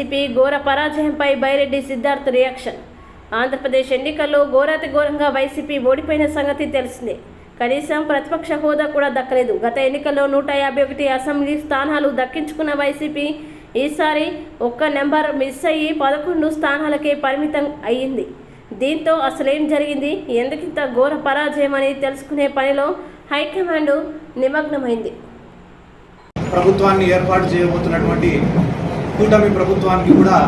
YCP ఘోర పరాజయంపై Byreddy Siddharth reaction. Andhra Pradesh ఎన్నికల్లో ఘోరాతి ఘోరంగా వైసీపీ ఓడిపోయిన సంగతి తెలిసిందే. కనీసం ప్రతిపక్ష హోదా కూడా దక్కలేదు. గత ఎన్నికల్లో 151 అసెంబ్లీ స్థానాలు దక్కించుకున్న వైసీపీ ఈసారి ఒక్క నెంబర్ మిస్ అయ్యి 11 స్థానాలకే పరిమితం అయ్యింది. దీంతో అసలేం జరిగింది, ఎందుకింత ఘోర పరాజయం అని తెలుసుకునే పనిలో హైకమాండ్ నిమగ్నమైంది. ప్రభుత్వాన్ని ఏర్పాటు చేయబోతున్నటువంటి కూటమి ప్రభుత్వానికి కూడా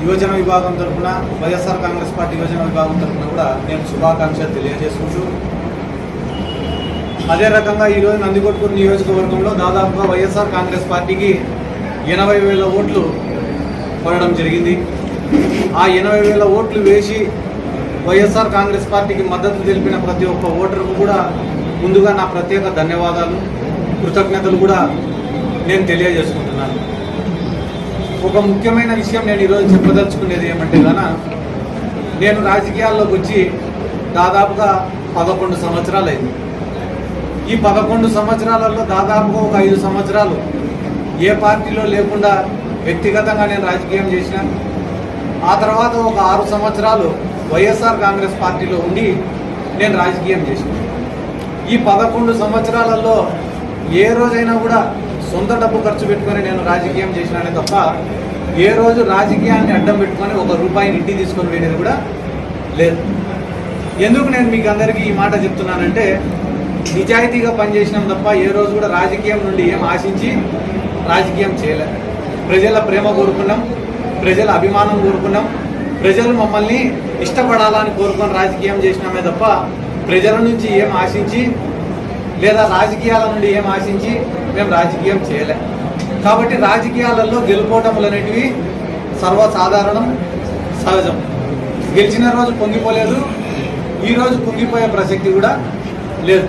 యువజన విభాగం తరఫున, వైఎస్ఆర్ కాంగ్రెస్ పార్టీ యువజన విభాగం తరఫున కూడా నేను శుభాకాంక్షలు తెలియజేసుకుంటూ, అదే రకంగా ఈరోజు నందికొట్కూరు నియోజకవర్గంలో దాదాపుగా వైఎస్ఆర్ కాంగ్రెస్ పార్టీకి 80,000 ఓట్లు పడడం జరిగింది. ఆ 80,000 ఓట్లు వేసి వైఎస్ఆర్ కాంగ్రెస్ పార్టీకి మద్దతు తెలిపిన ప్రతి ఒక్క ఓటరుకు కూడా ముందుగా నా ప్రత్యేక ధన్యవాదాలు, కృతజ్ఞతలు కూడా నేను తెలియజేసుకుంటున్నాను. ఒక ముఖ్యమైన విషయం నేను ఈరోజు చెప్పదలుచుకునేది ఏమంటే గాన, నేను రాజకీయాల్లోకి వచ్చి దాదాపుగా 11 సంవత్సరాలు అయింది. ఈ 11 సంవత్సరాలలో దాదాపుగా ఒక 5 సంవత్సరాలు ఏ పార్టీలో లేకుండా వ్యక్తిగతంగా నేను రాజకీయం చేసిన, ఆ తర్వాత ఒక 6 సంవత్సరాలు వైఎస్ఆర్ కాంగ్రెస్ పార్టీలో ఉండి నేను రాజకీయం చేసిన. ఈ 11 సంవత్సరాలలో ఏ రోజైనా కూడా సొంత డబ్బు ఖర్చు పెట్టుకొని నేను రాజకీయం చేసినానే తప్ప ఏ రోజు రాజకీయాన్ని అడ్డం పెట్టుకొని 1 రూపాయిని ఇంటికి తీసుకొని వెళ్ళేది కూడా లేదు. ఎందుకు నేను మీకు అందరికీ ఈ మాట చెప్తున్నానంటే, నిజాయితీగా పనిచేసినాం తప్ప ఏ రోజు కూడా రాజకీయం నుండి ఏం ఆశించి రాజకీయం చేయలేదు. ప్రజల ప్రేమ కోరుకున్నాం, ప్రజల అభిమానం కోరుకున్నాం, ప్రజలు మమ్మల్ని ఇష్టపడాలని కోరుకొని రాజకీయం చేసినామే తప్ప ప్రజల నుంచి ఏం ఆశించి లేదా రాజకీయాల నుండి ఏం ఆశించి మేము రాజకీయం చేయలే. కాబట్టి రాజకీయాలలో గెలుపోవటములు అనేటివి సర్వసాధారణం, సహజం. గెలిచిన రోజు పొంగిపోలేదు, ఈరోజు కుంగిపోయే ప్రసక్తి కూడా లేదు.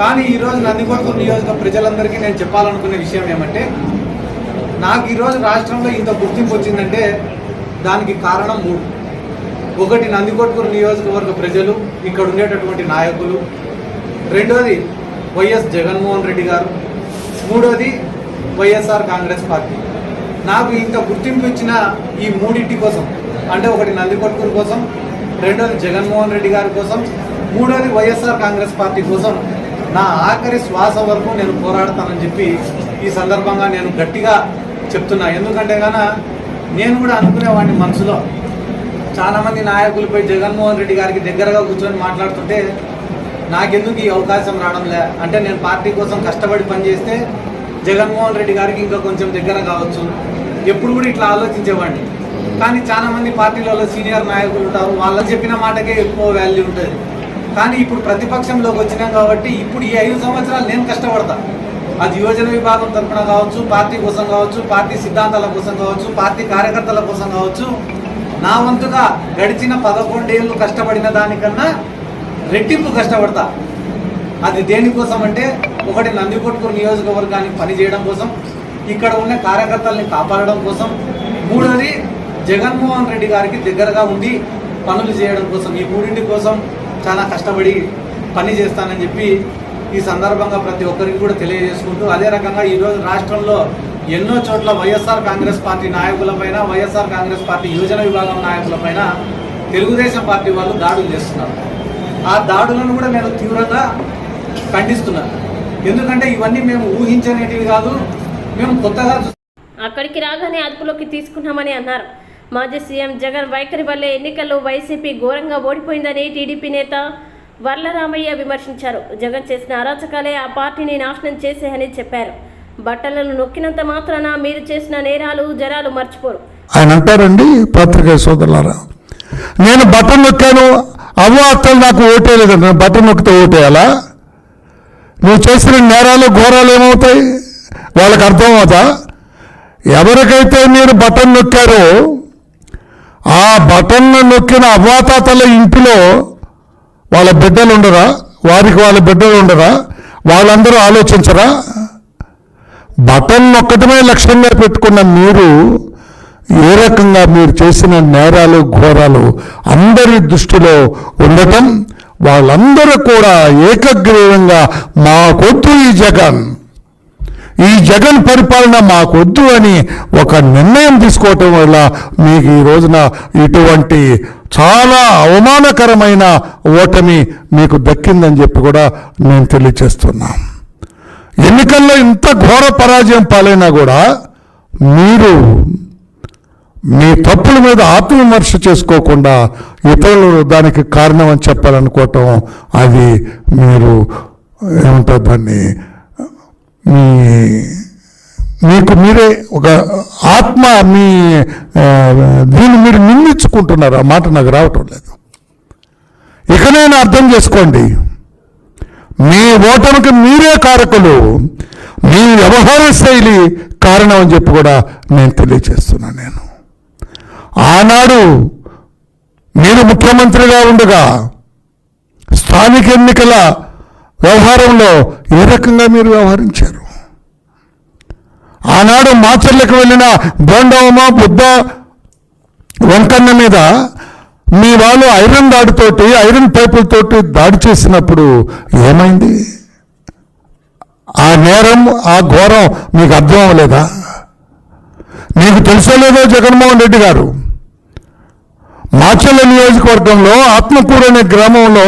కానీ ఈరోజు నందికొట్కూరు నియోజక ప్రజలందరికీ నేను చెప్పాలనుకునే విషయం ఏమంటే, నాకు ఈరోజు రాష్ట్రంలో ఇంత గుర్తింపు వచ్చిందంటే దానికి కారణం 3. ఒకటి నందికొట్కూరు నియోజకవర్గ ప్రజలు, ఇక్కడ ఉండేటటువంటి నాయకులు. రెండోది వైఎస్ జగన్మోహన్ రెడ్డి గారు. మూడోది వైఎస్ఆర్ కాంగ్రెస్ పార్టీ. నాకు ఇంత గుర్తింపు ఇచ్చిన ఈ 3 కోసం, అంటే ఒకటి నందికొట్కూరు కోసం, రెండోది జగన్మోహన్ రెడ్డి గారి కోసం, మూడోది వైఎస్ఆర్ కాంగ్రెస్ పార్టీ కోసం నా ఆఖరి శ్వాస వరకు నేను పోరాడతానని చెప్పి ఈ సందర్భంగా నేను గట్టిగా చెప్తున్నా. ఎందుకంటే నేను కూడా అనుకునేవాడిని మనసులో, చాలామంది నాయకులపై జగన్మోహన్ రెడ్డి గారికి దగ్గరగా కూర్చొని మాట్లాడుతుంటే నాకెందుకు ఈ అవకాశం రావడంలే, అంటే నేను పార్టీ కోసం కష్టపడి పనిచేస్తే జగన్మోహన్ రెడ్డి గారికి ఇంకా కొంచెం దగ్గర కావచ్చు, ఎప్పుడు కూడా ఇట్లా ఆలోచించేవాడిని. కానీ చాలామంది పార్టీలలో సీనియర్ నాయకులు ఉంటారు, వాళ్ళకి చెప్పిన మాటకే ఎక్కువ వాల్యూ ఉంటుంది. కానీ ఇప్పుడు ప్రతిపక్షంలోకి వచ్చినాం కాబట్టి ఇప్పుడు ఈ 5 సంవత్సరాలు నేను కష్టపడతా. అది యువజన విభాగం తరఫున కావచ్చు, పార్టీ కోసం కావచ్చు, పార్టీ సిద్ధాంతాల కోసం కావచ్చు, పార్టీ కార్యకర్తల కోసం కావచ్చు, నా వంతుగా గడిచిన 11 ఏళ్ళు కష్టపడిన దానికన్నా రెట్టింపు కష్టపడతా. అది దేనికోసం అంటే, ఒకటి నందికొట్కూరు నియోజకవర్గానికి పనిచేయడం కోసం, ఇక్కడ ఉన్న కార్యకర్తల్ని కాపాడడం కోసం, మూడోది జగన్మోహన్ రెడ్డి గారికి దగ్గరగా ఉండి పనులు చేయడం కోసం. ఈ 3 కోసం చాలా కష్టపడి పని చేస్తానని చెప్పి ఈ సందర్భంగా ప్రతి ఒక్కరికి కూడా తెలియజేసుకుంటూ, అదే రకంగా ఈరోజు రాష్ట్రంలో ఎన్నో చోట్ల వైఎస్ఆర్ కాంగ్రెస్ పార్టీ నాయకులపైన, వైఎస్ఆర్ కాంగ్రెస్ పార్టీ యువజన విభాగం నాయకులపైన తెలుగుదేశం పార్టీ వాళ్ళు దాడులు చేస్తున్నారు. ఆ దాడులను కూడా నేను తీవ్రంగా ఖండిస్తున్నాను. ఎందుకంటే ఇవన్నీ మేము ఊహించనేటివి కాదు, మేము కొత్తగా అక్కడికి రాగానే అదుపులోకి తీసుకున్నామని అన్నారు. మాజీ సీఎం జగన్ వైఖరి వల్లే ఎన్నికల్లో వైసీపీ ఘోరంగా ఓడిపోయిందని టీడీపీ నేత వర్లరామయ్య విమర్శించారు. జగన్ చేసిన అరాచకాలే ఆ పార్టీని నాశనం చేసేయని చెప్పారు. బట్టలను నొక్కినంత మాత్రాన మీరు చేసిన నేరాలు జరాలు మర్చిపోరు. ఆయన అంటారండి, పత్రికా సోదరులారా, నేను బట్టలు నొక్కాను, అవ్వ అక్కలు నాకు ఓటేయలేదంట, బట్టలు నొక్కితే ఓటేయాలా? నువ్వు చేసిన నేరాలు ఘోరాలు ఏమవుతాయి? వాళ్ళకి అర్థం అవుతా? ఎవరికైతే మీరు బటన్ నొక్కారో ఆ బటన్ను నొక్కిన అవ్వాతాతల ఇంటిలో వాళ్ళ బిడ్డలు ఉండరా? వారికి వాళ్ళ బిడ్డలు ఉండరా? వాళ్ళందరూ ఆలోచించరా? బటన్ నొక్కటమే లక్ష్యంగా పెట్టుకున్న మీరు ఏ రకంగా మీరు చేసిన నేరాలు ఘోరాలు అందరి దృష్టిలో ఉండటం, వాళ్ళందరూ కూడా ఏకగ్రీవంగా మా కొద్దు ఈ జగన్, ఈ జగన్ పరిపాలన మాకొద్దు అని ఒక నిర్ణయం తీసుకోవటం వల్ల మీకు ఈ రోజున ఇటువంటి చాలా అవమానకరమైన ఓటమి మీకు దక్కిందని చెప్పి కూడా నేను తెలియచేస్తున్నా. ఎన్నికల్లో ఇంత ఘోర పరాజయం పాలైనా కూడా మీరు మీ తప్పుల మీద ఆత్మవిమర్శ చేసుకోకుండా ఇతరులు దానికి కారణం అని చెప్పాలనుకోవటం అది మీరు ఏమంటారు దాన్ని మీకు మీరే ఒక ఆత్మ మీ దీన్ని మీరు నిందించుకుంటున్నారు. ఆ మాట నాకు రావటం లేదు. ఇకనైనా అర్థం చేసుకోండి, మీ ఓటమికి మీరే కారకులు, మీ వ్యవహార శైలి కారణం అని చెప్పి కూడా నేను తెలియజేస్తున్నాను. నేను ఆనాడు మీరు ముఖ్యమంత్రిగా ఉండగా స్థానిక ఎన్నికల వ్యవహారంలో ఏ రకంగా మీరు వ్యవహరించారు? ఆనాడు మాచర్లకు వెళ్ళిన బోండవమ బుద్ధ వంకన్న మీద మీ వాళ్ళు ఐరన్ పైపులతోటి దాడి చేసినప్పుడు ఏమైంది? ఆ నేరం, ఆ ఘోరం మీకు అర్థం అవ్వలేదా? మీకు తెలుసో లేదో జగన్మోహన్ రెడ్డి గారు మాచర్ల నియోజకవర్గంలో ఆత్మకూరు అనే గ్రామంలో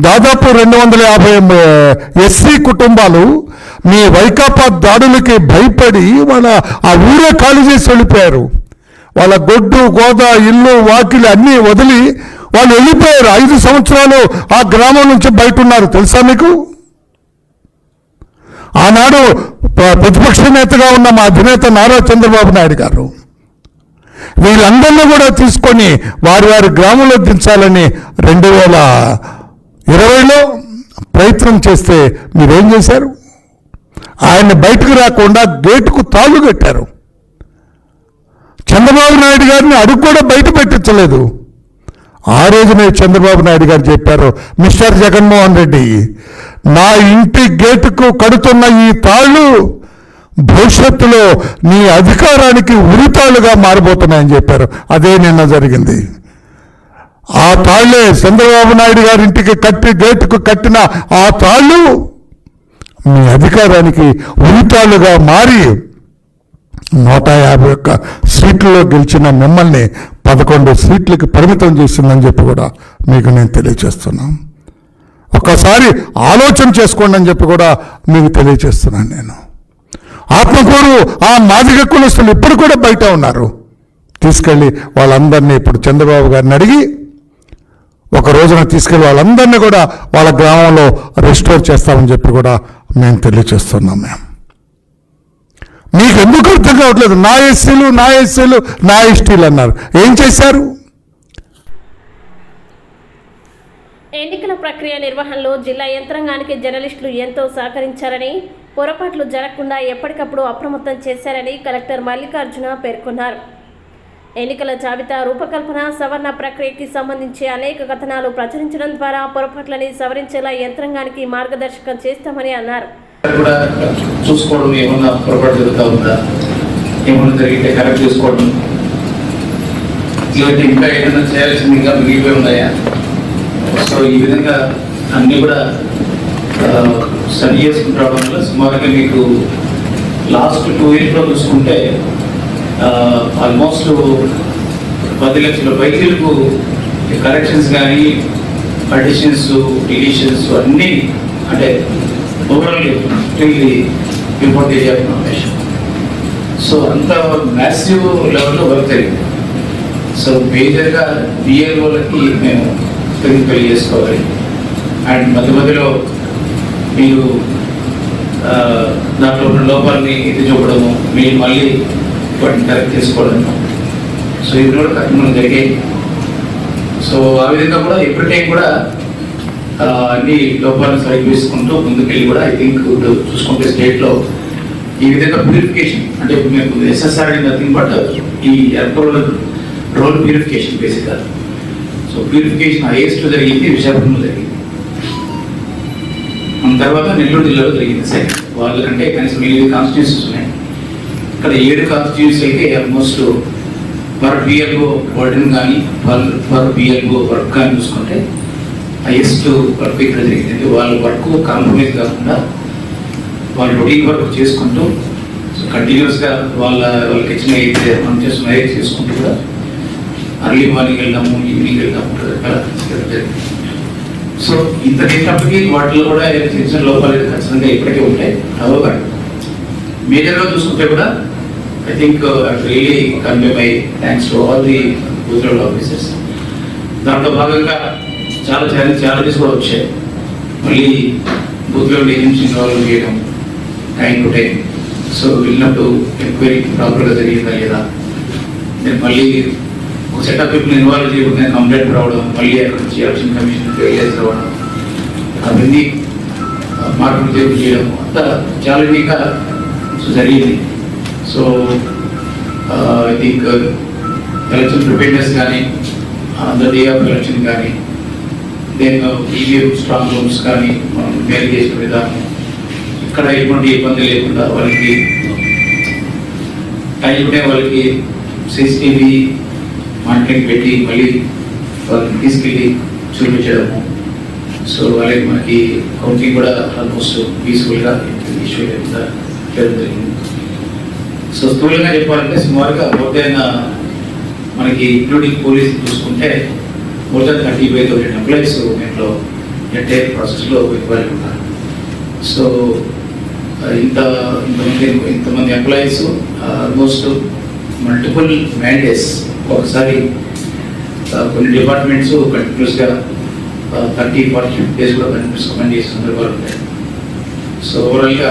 దాదాపు 250 ఎస్సీ కుటుంబాలు మీ వైకాపా దాడులకి భయపడి వాళ్ళ ఆ ఊరే ఖాళీ చేసి వెళ్ళిపోయారు. వాళ్ళ గొడ్డు గోద ఇల్లు వాకిలి అన్నీ వదిలి వాళ్ళు వెళ్ళిపోయారు. 5 సంవత్సరాలు ఆ గ్రామం నుంచి బయట ఉన్నారు. తెలుసా మీకు? ఆనాడు ప్రతిపక్ష నేతగా ఉన్న మా అధినేత నారా చంద్రబాబు నాయుడు గారు వీళ్ళందరినీ కూడా తీసుకొని వారి గ్రామంలో దించాలని 2020లో ప్రయత్నం చేస్తే మీరేం చేశారు? ఆయన్ని బయటకు రాకుండా గేటుకు తాళ్ళు కట్టారు. చంద్రబాబు నాయుడు గారిని అడుగు కూడా బయట పెట్టించలేదు. ఆ రోజునే చంద్రబాబు నాయుడు గారు చెప్పారు, మిస్టర్ జగన్మోహన్ రెడ్డి, నా ఇంటి గేటుకు కడుతున్న ఈ తాళ్ళు భవిష్యత్తులో నీ అధికారానికి ఉరితాళ్లుగా మారిపోతున్నాయని చెప్పారు. అదే నిన్న జరిగింది. ఆ తాళ్లే చంద్రబాబు నాయుడు గారి ఇంటికి గేటుకు కట్టిన ఆ తాళ్ళు మీ అధికారానికి ఉరితాళ్లుగా మారి 151 సీట్లలో గెలిచిన మిమ్మల్ని 11 సీట్లకి పరిమితం చేసిందని చెప్పి కూడా మీకు నేను తెలియజేస్తున్నాను. ఒక్కసారి ఆలోచన చేసుకోండి అని చెప్పి కూడా మీకు తెలియజేస్తున్నాను. నేను ఆత్మకూరు ఆ మాదిగ కులస్తులు ఇప్పుడు కూడా బయట ఉన్నారు. తీసుకెళ్ళి వాళ్ళందరినీ ఇప్పుడు చంద్రబాబు గారిని అడిగి ఒక రోజున తీసుకెళ్ళి వాళ్ళందరినీ కూడా వాళ్ళ గ్రామంలో రెస్టోర్ చేస్తామని చెప్పి కూడా మేము తెలియజేస్తున్నాం. మీకు ఎందుకు అర్థం కావట్లేదు? నా ఎస్సీలు నా ఎస్టీలు అన్నారు. ఏం చేశారు? ఎన్నికల ప్రక్రియ నిర్వహణలో జిల్లా యంత్రాంగానికి జర్నలిస్టులు ఎంతో సహకరించారని, పొరపాట్లు జరగకుండా ఎప్పటికప్పుడు అప్రమత్తం చేశారని కలెక్టర్ మల్లికార్జున పేర్కొన్నారు. ఎన్నికల జాబితా రూపకల్పన, సవరణ ప్రక్రియకి సంబంధించి అనేక కథనాలు ప్రచురించడం ద్వారా పొరపాట్లని సవరించేలా యంత్రాంగానికి మార్గదర్శకం చేస్తామని అన్నారు. చూసుకోవడం, ఏమన్నా పొరపాటు జరుగుతూ ఉందా, ఏమన్నా జరిగితే కరెక్ట్ చేసుకోవడం, లేదంటే ఇంకా ఏదైనా చేయాల్సింది ఇంకా మిగిలిపోయి ఉన్నాయా. సో ఈ విధంగా అన్నీ కూడా స్టడీ చేసుకుని రావడం వల్ల సుమారుగా మీకు లాస్ట్ 2 yearsలో చూసుకుంటే ఆల్మోస్ట్ 10 లక్షల పైసలకు కరెక్షన్స్ కానీ, అడిషన్స్, డిలీషన్స్ అన్నీ, అంటే overall before the day of nomination. So అంత మ్యాసివ్ లెవెల్లో వర్క్ జరిగింది. సో మేజర్గా బిఎల్ఓలకి మేము పెళ్లి చేసుకోవాలి. అండ్ మధ్యలో మీరు దాంట్లో ఉన్న లోపాలని ఇది చూపడము, మీరు మళ్ళీ వాటిని కరెక్ట్ చేసుకోవడము. సో ఇది కూడా కరెక్ట్గా జరిగాయి. సో ఆ విధంగా కూడా ఎవ్రీ టైం కూడా అన్ని లోపాలను సరిగ్గా వేసుకుంటూ ముందుకెళ్ళి కూడా ఐ థింక్ చూసుకుంటే స్టేట్లో ఈ విధంగా ప్యూరిఫికేషన్, అంటే మేము ఎస్ఎస్ఆర్ అండ్ నథింగ్ బట్ ఈ ఎలక్టోరల్ రోల్ ప్యూరిఫికేషన్ బేసిక్గా. సో ప్యూరిఫికేషన్ హైయెస్ట్ జరిగింది విశాఖపట్నంలో జరిగింది. తర్వాత నెల్లూరు జిల్లాలో జరిగింది. సరే, వాళ్ళకంటే కనీసం 8 కాన్స్టిట్యూన్సీస్ ఉన్నాయి. ఇక్కడ 7 కాన్స్టిట్యూన్సీలకి ఆల్మోస్ట్ పర్ బిఎల్ఓ వర్డన్ కానీ పర్ బిఎల్ఓ వర్క్ కానీ చూసుకుంటే హైయెస్ట్ వర్క్ ఇక్కడ జరిగింది. వాళ్ళ వర్క్ కాంప్రమైజ్ కాకుండా వాళ్ళ రొటీన్ వర్క్ చేసుకుంటూ కంటిన్యూస్గా వాళ్ళకి ఇచ్చిన అయితే మనం చేస్తున్న చేసుకుంటూ కూడా అర్లీ మార్నింగ్ వెళ్దాము, ఈవినింగ్ వెళ్దాము జరిగింది. సో ఇంత చేసినప్పటికీ వాటిలో కూడా చిన్న చిన్న లోపాలు ఖచ్చితంగా ఇప్పటికే ఉంటాయి. అవర్ మేజర్గా చూసుకుంటే కూడా I think really convey my thanks to all the booth level officers. దాంట్లో భాగంగా చాలా ఛాలెంజెస్ కూడా వచ్చాయి. మళ్ళీ బూత్ లెవెల్ ఏజెన్సీ ఇన్వాల్వ్ చేయడం టైం టు టైం. సో వెళ్ళినప్పుడు ఎంక్వైరీ ప్రాపర్గా జరిగిందా లేదా, నేను మళ్ళీ ఒక సెట్ ఆఫ్ పీపుల్ ఇన్వాల్వ్ చేయకుండా కంప్లైంట్ రావడం, మళ్ళీ అక్కడ నుంచి ఎలక్షన్ కమిషన్ ఫెయిలియర్స్ రావడం, అవన్నీ మార్పులు చేయడం అంతా ఛాలెంజింగ్గా జరిగింది. So I think election preparedness కానీ, ద డే ఆఫ్ ఎలక్షన్ కానీ, దెన్ ఈవీఎం స్ట్రాంగ్ రూమ్స్ కానీ మనం మేలు చేసిన విధానం, ఇక్కడ ఎటువంటి ఇబ్బంది లేకుండా వాళ్ళకి టైం ఉంటే వాళ్ళకి CCTV మానిటరింగ్ పెట్టి మళ్ళీ వాళ్ళని తీసుకెళ్ళి చూపించడము. సో అలాగే మనకి కౌంటింగ్ కూడా ఆల్మోస్ట్ పీస్ఫుల్గా ఇష్యూ చేయడం జరిగింది. సో స్థూలంగా చెప్పాలంటే సుమారుగా మోర్ దెన్ మనకి ఇంక్లూడింగ్ పోలీస్ చూసుకుంటే మోర్ దెన్ 35,000 ఎంప్లాయీస్ దీంట్లో ఎంటైర్ ప్రాసెస్లో ఇవ్వాలి ఉన్నారు. సో ఇంతమంది ఎంప్లాయీస్ ఆల్మోస్ట్ మల్టిపుల్ మ్యాండేట్స్ ఒకసారి కొన్ని డిపార్ట్మెంట్స్ కంటిన్యూస్గా 30-40 డేస్ కూడా కంటిన్యూస్ కమెంట్ చేసే సందర్భాలు ఉంటాయి. సో ఓవరాల్గా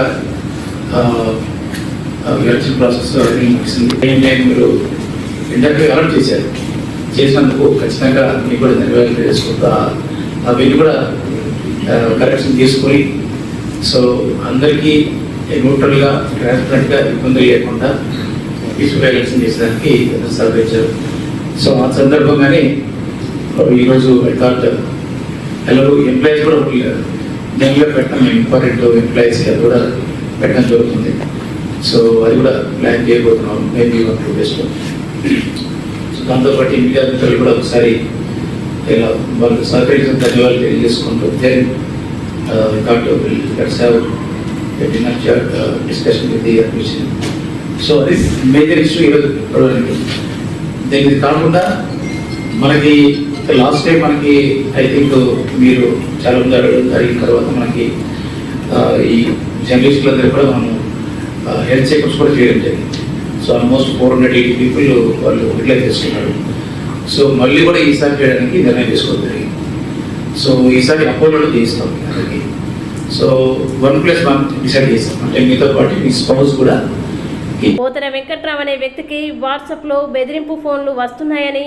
ఎలక్షన్ ప్రాసెస్ ఏం టైం మీరు ఇంటర్వ్యూ అలర్ట్ చేసినందుకు ఖచ్చితంగా మీకు కూడా ధన్యవాదాలు తెలుసుకుంటా. అవన్నీ కూడా కరెక్షన్ తీసుకొని సో అందరికీ న్యూట్రల్గా ట్రాన్స్పరెంట్గా ఇబ్బందులు లేకుండా పీస్ఫుల్ ఎలక్షన్ చేసేదానికి సహకరించారు. సో ఆ సందర్భంగానే ఈరోజు థాట్ ఎలాగో ఎంప్లాయీస్ కూడా జనరల్గా పెట్టడం ఇంపార్టెంట్ ఎంప్లాయీస్ అది కూడా పెట్టడం జరుగుతుంది. సో అది కూడా ప్లాన్ చేయబోతున్నాం మేబీ 1-2 డేస్లో. సో దాంతోపాటు మీడియా మిత్రులు కూడా ఒకసారి ఇలా వాళ్ళకి సహకరించిన ధన్యవాదాలు తెలియజేసుకుంటూ thought let's have discussion with the admission. So అది మేజర్ ఇష్యూ ఈరోజు. దీనికి కాకుండా మనకి లాస్ట్ టైం మనకి ఐ థింక్ మీరు చాలా మంది అడగడం జరిగిన తర్వాత మనకి ఈ జర్నలిస్టులందరూ కూడా మనం హెల్త్ చెకప్స్ కూడా చేయడం జరిగింది. సో ఆల్మోస్ట్ 480 పీపుల్ వాళ్ళు యూటిలైజ్ చేస్తున్నారు. సో మళ్ళీ కూడా ఈసారి చేయడానికి నిర్ణయం తీసుకోవడం జరిగింది. సో ఈసారి అపోలో చేయిస్తాం అందరికి. సో 1+1 డిసైడ్ చేస్తాం. అంటే మీతో పాటు మీ స్పౌస్ కూడా. పోతన వెంకట్రావు అనే వ్యక్తికి వాట్సాప్లో బెదిరింపు ఫోన్లు వస్తున్నాయని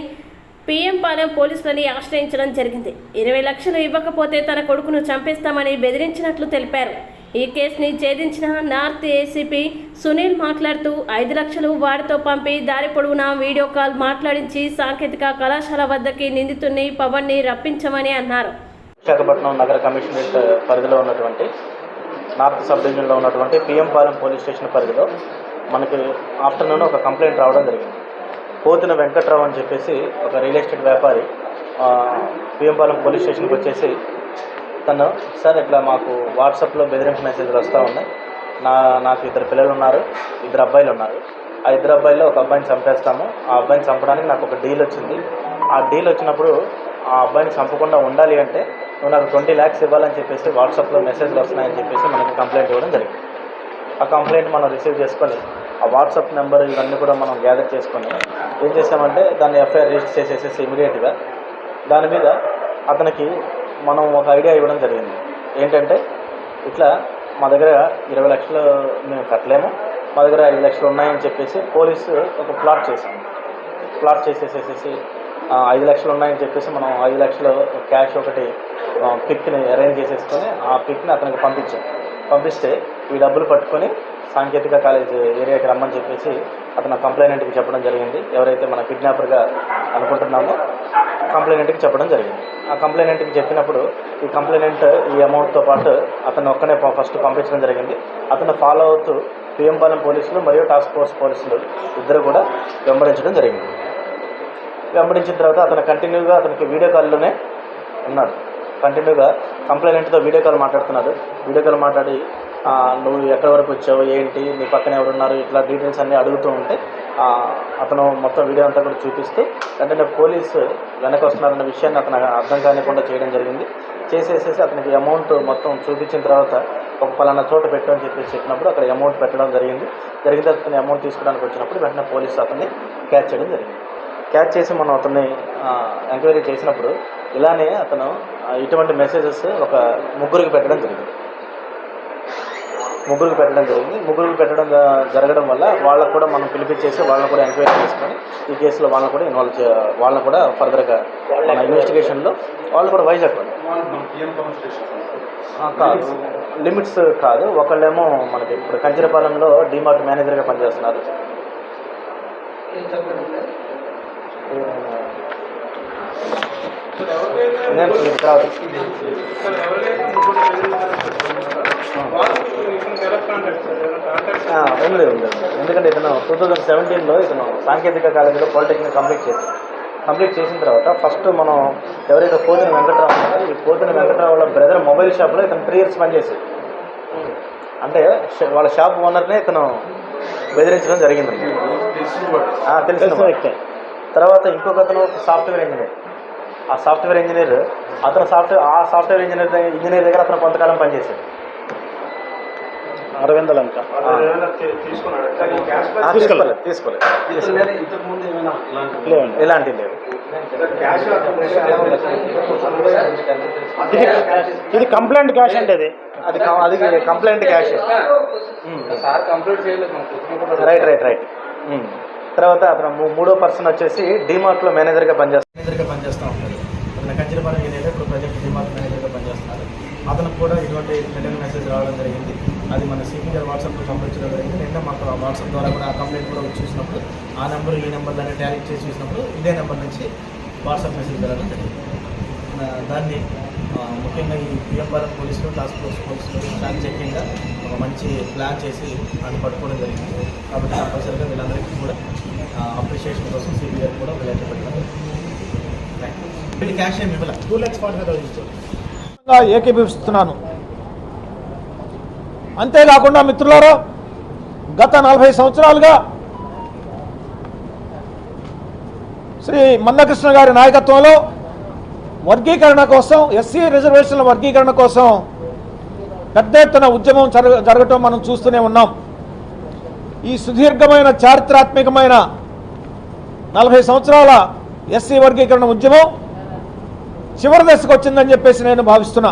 PM పాలెం పోలీసులని ఆశ్రయించడం జరిగింది. 20 లక్షలు ఇవ్వకపోతే తన కొడుకును చంపేస్తామని బెదిరించినట్లు తెలిపారు. ఈ కేసుని ఛేదించిన నార్త్ ACP సునీల్ మాట్లాడుతూ 5 లక్షలు వాడితో పంపి దారి పొడవునా వీడియో కాల్ మాట్లాడించి సాంకేతిక కళాశాల వద్దకి నిందితుడిని పవన్ని రప్పించమని అన్నారు. విశాఖపట్నం నగర కమిషనరేట్ పరిధిలో ఉన్నటువంటి నార్త్ సబ్ డివిజన్లో ఉన్నటువంటి PM పాలెం పోలీస్ స్టేషన్ పరిధిలో మనకి ఆఫ్టర్నూన్ ఒక కంప్లైంట్ రావడం జరిగింది. పోతిన వెంకట్రావు అని చెప్పేసి ఒక రియల్ ఎస్టేట్ వ్యాపారి PM పాలెం పోలీస్ స్టేషన్కి వచ్చేసి తను సార్ ఇట్లా మాకు వాట్సాప్లో బెదిరింపు మెసేజ్లు వస్తూ ఉన్నాయి, నాకు 2 పిల్లలు ఉన్నారు, 2 అబ్బాయిలు ఉన్నారు, ఆ 2 అబ్బాయిల్లో ఒక అబ్బాయిని చంపేస్తాము, ఆ అబ్బాయిని చంపడానికి నాకు ఒక డీల్ వచ్చింది, ఆ డీల్ వచ్చినప్పుడు ఆ అబ్బాయిని చంపకుండా ఉండాలి అంటే నువ్వు నాకు 20 lakhs ఇవ్వాలని చెప్పేసి వాట్సాప్లో మెసేజ్లు వస్తున్నాయని చెప్పేసి మనకి కంప్లైంట్ ఇవ్వడం జరిగింది. ఆ కంప్లైంట్ మనం రిసీవ్ చేసుకొని ఆ వాట్సాప్ నెంబర్ ఇవన్నీ కూడా మనం గ్యాదర్ చేసుకొని ఏం చేసామంటే దాన్ని FIR రిజిస్టర్ చేసేసేసి ఇమీడియట్గా దాని మీద అతనికి మనం ఒక ఐడియా ఇవ్వడం జరిగింది. ఏంటంటే ఇట్లా మా దగ్గర 20 లక్షలు మేము కట్టలేము, మా దగ్గర 5 లక్షలు ఉన్నాయని చెప్పేసి పోలీసు ఒక ప్లాట్ చేసేసేసి 5 లక్షలు ఉన్నాయని చెప్పేసి మనం 5 లక్షలు క్యాష్ ఒకటి పిక్ని అరేంజ్ చేసేసుకొని ఆ పిక్ని అతనికి పంపిస్తే ఈ డబ్బులు పట్టుకొని సాంకేతిక కాలేజ్ ఏరియాకి రమ్మని చెప్పేసి అతను కంప్లైనెంట్కి చెప్పడం జరిగింది. ఎవరైతే మన కిడ్నాపర్గా అనుకుంటున్నామో కంప్లైనెంట్కి చెప్పడం జరిగింది. ఆ కంప్లైనెంట్కి చెప్పినప్పుడు ఈ కంప్లైనెంట్ ఈ అమౌంట్తో పాటు అతను ఒక్కనే ఫస్ట్ పంపించడం జరిగింది. అతను ఫాలో అవుతూ PM పాలెం పోలీసులు మరియు టాస్క్ ఫోర్స్ పోలీసులు ఇద్దరు కూడా వెంబడించడం జరిగింది. వెంబడించిన తర్వాత అతను కంటిన్యూగా అతనికి వీడియో కాల్లోనే ఉన్నాడు. కంటిన్యూగా కంప్లైనెంట్తో వీడియో కాల్ మాట్లాడుతున్నాడు. వీడియో కాల్ మాట్లాడి నువ్వు ఎక్కడి వరకు వచ్చావు, ఏంటి, నీ పక్కన ఎవరున్నారు, ఇట్లా డీటెయిల్స్ అన్నీ అడుగుతూ ఉంటే అతను మొత్తం వీడియో అంతా కూడా చూపిస్తూ వెంటనే పోలీసు వెనక వస్తున్నారన్న విషయాన్ని అతను అర్థం కానికుండా చేయడం జరిగింది. చేసేసేసి అతనికి అమౌంట్ మొత్తం చూపించిన తర్వాత ఒక పలానా చోట పెట్టమని చెప్పినప్పుడు అక్కడ అమౌంట్ పెట్టడం జరిగింది. అతని అమౌంట్ తీసుకోవడానికి వచ్చినప్పుడు వెంటనే పోలీసు అతన్ని క్యాచ్ చేయడం జరిగింది. క్యాచ్ చేసి మనం అతన్ని ఎంక్వైరీ చేసినప్పుడు ఇలానే అతను ఇటువంటి మెసేజెస్ ఒక ముగ్గురికి పెట్టడం జరిగింది. ముగ్గురికి పెట్టడం జరగడం వల్ల వాళ్ళకు కూడా మనం పిలిపించేసి వాళ్ళని కూడా ఎంక్వైరీ చేసుకొని ఈ కేసులో వాళ్ళని కూడా వాళ్ళని కూడా ఫర్దర్గా మన ఇన్వెస్టిగేషన్లో వాళ్ళు కూడా వైజాగ్ కాదు, లిమిట్స్ కాదు. ఒకళ్ళేమో మనకి ఇప్పుడు కంచిరపాలెంలో డిమార్ట్ మేనేజర్గా పనిచేస్తున్నారు. ఉంది ఎందుకంటే ఇతను 2017లో ఇతను సాంకేతిక కాలేజీలో పాలిటెక్నిక్ కంప్లీట్ చేసిన తర్వాత ఫస్ట్ మనం ఎవరైతే పోతిన వెంకట్రావు ఉన్నారో ఈ పోతిన వెంకట్రావు వాళ్ళ బ్రదర్ మొబైల్ షాప్లో ఇతను 3 years పనిచేసి అంటే వాళ్ళ షాప్ ఓనర్నే ఇతను బెదిరించడం జరిగింది. తెలిసిన వ్యక్తి. తర్వాత ఇంకొక అతను సాఫ్ట్వేర్ ఇంజనీర్. ఆ సాఫ్ట్వేర్ ఇంజనీర్ దగ్గర అతను కొంతకాలం పనిచేశాడు. $600 తీసుకోలేదు. ఇలాంటి లేవు. ఇది కంప్లైంట్ క్యాష్ అంటే అది కంప్లైంట్ క్యాష్. రైట్. తర్వాత అతను 3వ పర్సన్ వచ్చేసి డిమార్ట్లో మేనేజర్గా పనిచేస్తూ ఉంటాడు. అతను కంచిరపాలెం ఏదైతే ఇప్పుడు ప్రజెంట్ డిమార్ట్ మేనేజర్గా పనిచేస్తున్నారు. అతనికి కూడా ఇటువంటి రిటర్న్ మెసేజ్ రావడం జరిగింది. అది మన సిపి గారు వాట్సాప్లో పంపించడం జరిగింది. నిన్న మాకు వాట్సాప్ ద్వారా కూడా ఆ కంప్లైంట్ కూడా చూసినప్పుడు ఆ నెంబర్ ఈ నెంబర్లోనే ట్యాలీ చేసి చూసినప్పుడు ఇదే నెంబర్ నుంచి వాట్సాప్ మెసేజ్ రావడం జరిగింది. దాన్ని ముఖ్యంగా ఈ పిఎంపాలెం పోలీసులు, టాస్క్ ఫోర్స్ పోలీసులు చాలా చెక్కింగ్గా ఒక మంచి ప్లాన్ చేసి అది పట్టుకోవడం జరిగింది. కాబట్టి కంపల్సరీగా వీళ్ళందరికీ కూడా అప్రిషియేషన్ కోసం సిపి గారు కూడా వీళ్ళైతే పెట్టడం. క్యాష్ ఏమి ఇవ్వాలి 2,45,000 ఏకీభవిస్తున్నాను. అంతేకాకుండా మిత్రులారా, గత 40 సంవత్సరాలుగా శ్రీ మందకృష్ణ గారి నాయకత్వంలో వర్గీకరణ కోసం, ఎస్సీ రిజర్వేషన్ల వర్గీకరణ కోసం పెద్ద ఎత్తున ఉద్యమం జరగటం మనం చూస్తూనే ఉన్నాం. ఈ సుదీర్ఘమైన చారిత్రాత్మకమైన 40 సంవత్సరాల ఎస్సీ వర్గీకరణ ఉద్యమం చివరి దశకు వచ్చిందని చెప్పేసి నేను భావిస్తున్నా.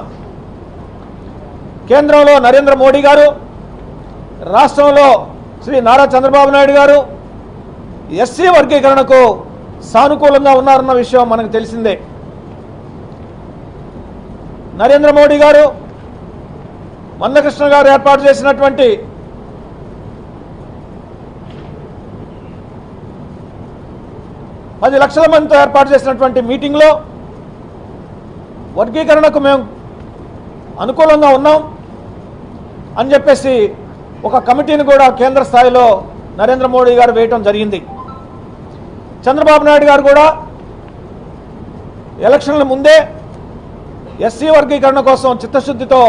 కేంద్రంలో నరేంద్ర మోడీ గారు, రాష్ట్రంలో శ్రీ నారా చంద్రబాబు నాయుడు గారు ఎస్సీ వర్గీకరణకు సానుకూలంగా ఉన్నారన్న విషయం మనకు తెలిసిందే. నరేంద్ర మోడీ గారు, మందకృష్ణ గారు ఏర్పాటు చేసినటువంటి $10 లక్షల మందితో ఏర్పాటు చేసినటువంటి మీటింగ్లో వర్గీకరణకు మేము అనుకూలంగా ఉన్నాం అని చెప్పేసి ఒక కమిటీని కూడా కేంద్ర స్థాయిలో నరేంద్ర మోడీ గారు వేయటం జరిగింది. చంద్రబాబు నాయుడు గారు కూడా ఎలక్షన్ల ముందే ఎస్సీ వర్గీకరణ కోసం చిత్తశుద్ధితో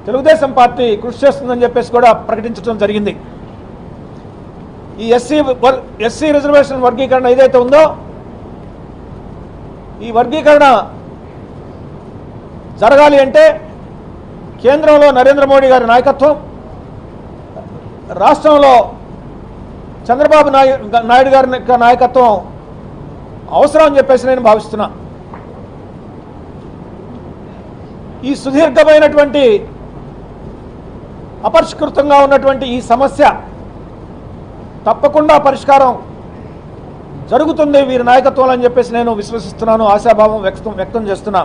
తెలుగుదేశం పార్టీ కృషి చేస్తుందని చెప్పేసి కూడా ప్రకటించడం జరిగింది. ఈ ఎస్సీ రిజర్వేషన్ వర్గీకరణ ఏదైతే ఉందో ఈ వర్గీకరణ జరగాలి అంటే కేంద్రంలో నరేంద్ర మోడీ గారి నాయకత్వం, రాష్ట్రంలో చంద్రబాబు నాయుడు గారి నాయకత్వం అవసరం అని చెప్పేసి నేను భావిస్తున్నా. ఈ సుదీర్ఘమైనటువంటి అపరిష్కృతంగా ఉన్నటువంటి ఈ సమస్య తప్పకుండా పరిష్కారం జరుగుతుంది వీరి నాయకత్వంలో అని చెప్పేసి నేను విశ్వసిస్తున్నాను, ఆశాభావం వ్యక్తం చేస్తున్నా.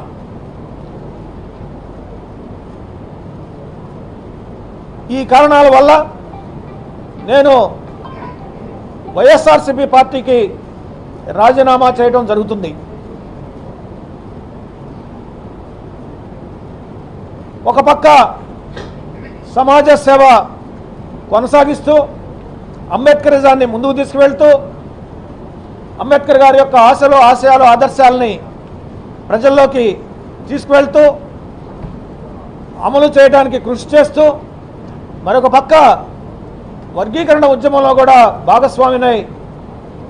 ఈ కారణాల వల్ల నేను వైఎస్ఆర్సీపీ పార్టీకి రాజీనామా చేయడం జరుగుతుంది. ఒక పక్క సమాజ సేవ కొనసాగిస్తూ అంబేద్కరిజాన్ని ముందుకు తీసుకువెళ్తూ అంబేద్కర్ గారి యొక్క ఆశలు, ఆశయాలు, ఆదర్శాలని ప్రజల్లోకి తీసుకువెళ్తూ అమలు చేయడానికి కృషి చేస్తూ మరొక పక్క వర్గీకరణ ఉద్యమంలో కూడా భాగస్వామినై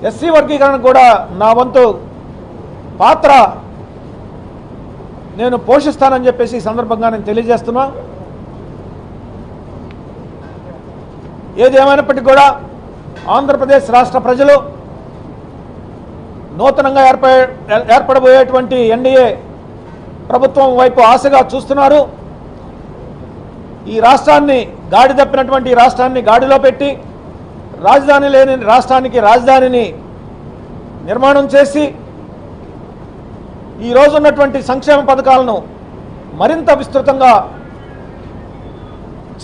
ఎస్సీ వర్గీకరణ కూడా నా వంతు పాత్ర నేను పోషిస్తానని చెప్పేసి ఈ సందర్భంగా నేను తెలియజేస్తున్నా. ఏది ఏమైనప్పటికీ కూడా ఆంధ్రప్రదేశ్ రాష్ట్ర ప్రజలు నూతనంగా ఏర్పడబోయేటువంటి ఎన్డీఏ ప్రభుత్వం వైపు ఆశగా చూస్తున్నారు. ఈ రాష్ట్రాన్ని గాడి తప్పినటువంటి రాష్ట్రాన్ని గాడిలో పెట్టి రాజధాని లేని రాష్ట్రానికి రాజధానిని నిర్మాణం చేసి ఈ రోజు ఉన్నటువంటి సంక్షేమ పథకాలను మరింత విస్తృతంగా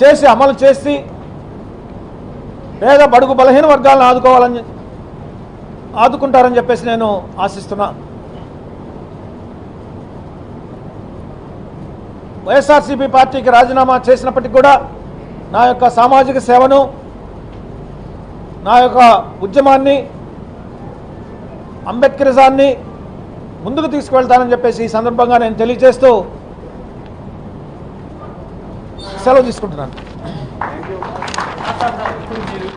చేసి అమలు చేసి పేద బడుగు బలహీన వర్గాలను ఆదుకుంటారని చెప్పేసి నేను ఆశిస్తున్నా. వైఎస్ఆర్సీపీ పార్టీకి రాజీనామా చేసినప్పటికీ కూడా నా యొక్క సామాజిక సేవను, నా యొక్క ఉద్యమాన్ని, అంబేద్కరిజాన్ని ముందుకు తీసుకువెళ్తానని చెప్పేసి ఈ సందర్భంగా నేను తెలియజేస్తూ సెలవు తీసుకుంటున్నాను.